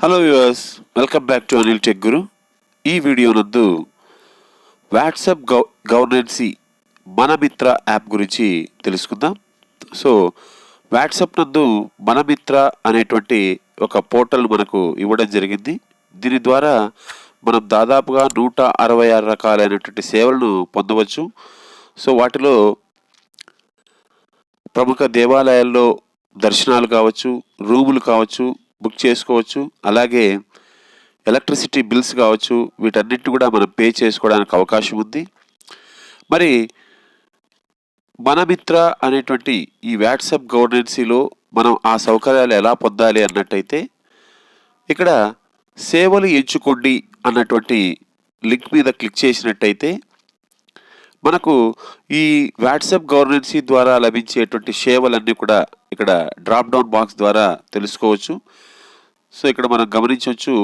Hello viewers, welcome back to Anil tech guru. ఈ video నందు WhatsApp గవర్నెన్సీ మన మిత్ర యాప్ గురించి తెలుసుకుందాం. సో వాట్సాప్ నందు మన మిత్ర అనేటువంటి ఒక పోర్టల్ మనకు ఇవ్వడం జరిగింది. దీని ద్వారా మనం దాదాపుగా 166 రకాలైనటువంటి సేవలను పొందవచ్చు. సో వాటిలో ప్రముఖ దేవాలయాల్లో దర్శనాలు కావచ్చు, రూములు కావచ్చు బుక్ చేసుకోవచ్చు. అలాగే ఎలక్ట్రిసిటీ బిల్స్ కావచ్చు, వీటన్నిటిని కూడా మనం పే చేసుకోవడానికి అవకాశం ఉంది. మరి మన మిత్ర అనేటువంటి ఈ వాట్సాప్ గవర్నెన్సీలో మనం ఆ సౌకర్యాలు ఎలా పొందాలి అన్నట్టయితే, ఇక్కడ సేవలు ఎంచుకోండి అన్నటువంటి లింక్ మీద క్లిక్ చేసినట్టయితే మనకు ఈ వాట్సాప్ గవర్నెన్సీ ద్వారా లభించేటువంటి సేవలన్నీ కూడా ఇక్కడ డ్రాప్ డౌన్ బాక్స్ ద్వారా తెలుసుకోవచ్చు. సో ఇక్కడ మనం గమనించవచ్చు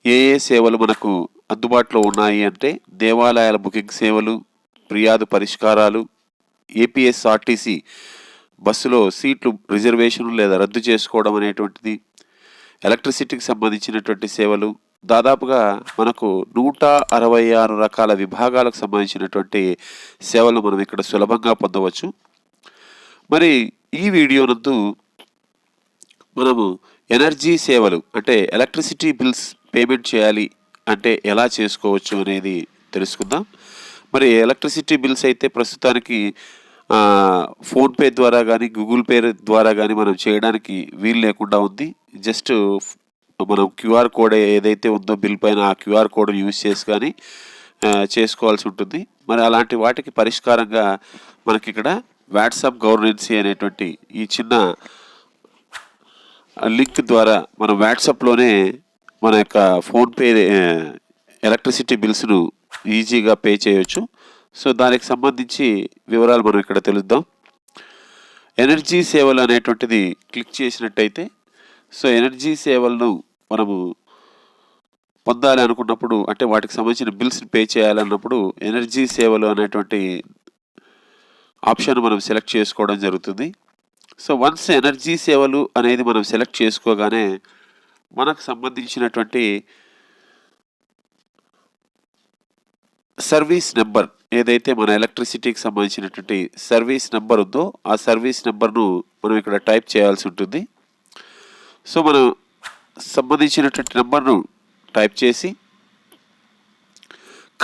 ఏ సేవలు మనకు అందుబాటులో ఉన్నాయి అంటే, దేవాలయాల బుకింగ్ సేవలు, ఫిర్యాదు పరిష్కారాలు, ఏపీఎస్ఆర్టీసీ బస్సులో సీట్లు రిజర్వేషన్ లేదా రద్దు చేసుకోవడం అనేటువంటిది, ఎలక్ట్రిసిటీకి సంబంధించినటువంటి సేవలు, దాదాపుగా మనకు 166 రకాల విభాగాలకు సంబంధించినటువంటి సేవలు మనం ఇక్కడ సులభంగా పొందవచ్చు. మరి ఈ వీడియో నందు మనము ఎనర్జీ సేవలు అంటే ఎలక్ట్రిసిటీ బిల్స్ పేమెంట్ చేయాలి అంటే ఎలా చేసుకోవచ్చు అనేది తెలుసుకుందాం. మరి ఎలక్ట్రిసిటీ బిల్స్ అయితే ప్రస్తుతానికి ఫోన్పే ద్వారా కానీ గూగుల్ పే ద్వారా కానీ మనం చేయడానికి వీలు లేకుండా ఉంది. జస్ట్ మనం క్యూఆర్ కోడ్ ఏదైతే ఉందో బిల్ పైన ఆ క్యూఆర్ కోడ్ని యూజ్ చేసి కానీ చేసుకోవాల్సి ఉంటుంది. మరి అలాంటి వాటికి పరిష్కారంగా మనకి ఇక్కడ వాట్సాప్ గవర్నెన్సీ అనేటువంటి ఈ చిన్న లింక్ ద్వారా మనం వాట్సాప్లోనే మన యొక్క ఫోన్పే ఎలక్ట్రిసిటీ బిల్స్ను ఈజీగా పే చేయవచ్చు. సో దానికి సంబంధించి వివరాలు మనం ఇక్కడ తెలుద్దాం. ఎనర్జీ సేవలు అనేటువంటిది క్లిక్ చేసినట్టయితే, సో ఎనర్జీ సేవలను మనము పొందాలి అనుకున్నప్పుడు, అంటే వాటికి సంబంధించిన బిల్స్ని పే చేయాలన్నప్పుడు ఎనర్జీ సేవలు అనేటువంటి ఆప్షన్ మనం సెలెక్ట్ చేసుకోవడం జరుగుతుంది. సో వన్స్ ఎనర్జీ సేవలు అనేది మనం సెలెక్ట్ చేసుకోగానే మనకు సంబంధించినటువంటి సర్వీస్ నెంబర్ ఏదైతే మన ఎలక్ట్రిసిటీకి సంబంధించినటువంటి సర్వీస్ నెంబర్ ఉందో ఆ సర్వీస్ నెంబర్ను మనం ఇక్కడ టైప్ చేయాల్సి ఉంటుంది. సో మనం సంబంధించినటువంటి నెంబర్ను టైప్ చేసి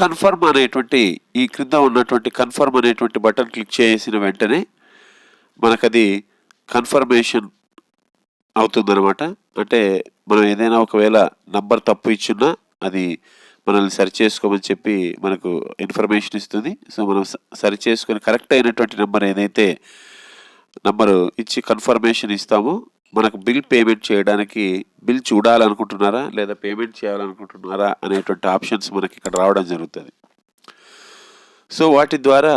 కన్ఫర్మ్ అనేటువంటి ఈ క్రింద ఉన్నటువంటి కన్ఫర్మ్ అనేటువంటి బటన్ క్లిక్ చేసిన వెంటనే మనకది కన్ఫర్మేషన్ అవుతుందన్నమాట. అంటే మనం ఏదైనా ఒకవేళ నంబర్ తప్పు ఇచ్చున్నా అది మనల్ని సరి చేసుకోమని చెప్పి మనకు ఇన్ఫర్మేషన్ ఇస్తుంది. సో మనం సరి చేసుకొని కరెక్ట్ అయినటువంటి నెంబర్ ఏదైతే నంబరు ఇచ్చి కన్ఫర్మేషన్ ఇస్తామో, మనకు బిల్ పేమెంట్ చేయడానికి బిల్ చూడాలనుకుంటున్నారా లేదా పేమెంట్ చేయాలనుకుంటున్నారా అనేటువంటి ఆప్షన్స్ మనకి ఇక్కడ రావడం జరుగుతుంది. సో వాటి ద్వారా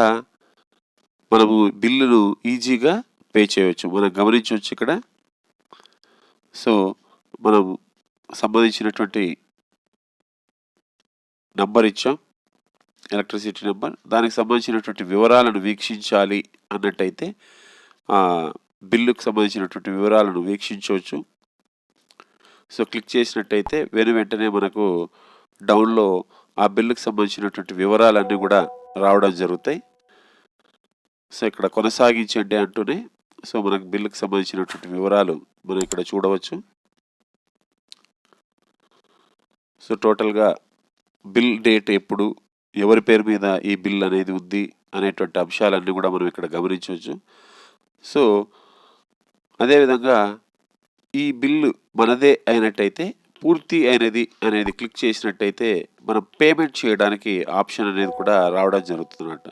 మనము బిల్లును ఈజీగా పే చేయవచ్చు. మనం గమనించవచ్చు ఇక్కడ. సో మనం సంబంధించినటువంటి నంబర్ ఇచ్చాం, ఎలక్ట్రిసిటీ నెంబర్. దానికి సంబంధించినటువంటి వివరాలను వీక్షించాలి అన్నట్టయితే బిల్లుకు సంబంధించినటువంటి వివరాలను వీక్షించవచ్చు. సో క్లిక్ చేసినట్టయితే వెంటనే మనకు డౌన్లో ఆ బిల్లుకు సంబంధించినటువంటి వివరాలన్నీ కూడా రావడం జరుగుతాయి. సో ఇక్కడ కొనసాగించండి అంటూనే సో మనకు బిల్లుకు సంబంధించినటువంటి వివరాలు మనం ఇక్కడ చూడవచ్చు. సో టోటల్గా బిల్ డేట్ ఎప్పుడు, ఎవరి పేరు మీద ఈ బిల్ అనేది ఉంది అనేటువంటి అంశాలన్నీ కూడా మనం ఇక్కడ గమనించవచ్చు. సో అదేవిధంగా ఈ బిల్లు మనదే అయినట్టయితే పూర్తి అయినది అనేది క్లిక్ చేసినట్టయితే మనం పేమెంట్ చేయడానికి ఆప్షన్ అనేది కూడా రావడం జరుగుతుందన్నమాట.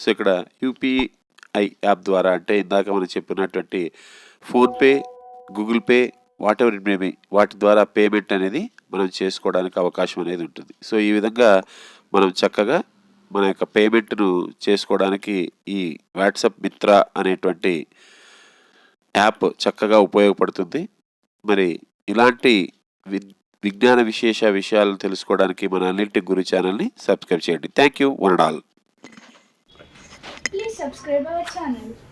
సో ఇక్కడ యూపీఐ యాప్ ద్వారా, అంటే ఇందాక మనం చెప్పినటువంటి PhonePe, Google pay, what ever it may be, వాటి ద్వారా పేమెంట్ అనేది మనం చేసుకోవడానికి అవకాశం అనేది ఉంటుంది. సో ఈ విధంగా మనం చక్కగా మన యొక్క పేమెంట్ను చేసుకోవడానికి ఈ వాట్సాప్ మిత్ర అనేటువంటి యాప్ చక్కగా ఉపయోగపడుతుంది. మరి ఇలాంటి విజ్ఞాన విషయాలను తెలుసుకోవడానికి మన అనిల్ టెక్ గురు ఛానల్ని సబ్స్క్రైబ్ చేయండి. Thank you one and all. Please subscribe our channel.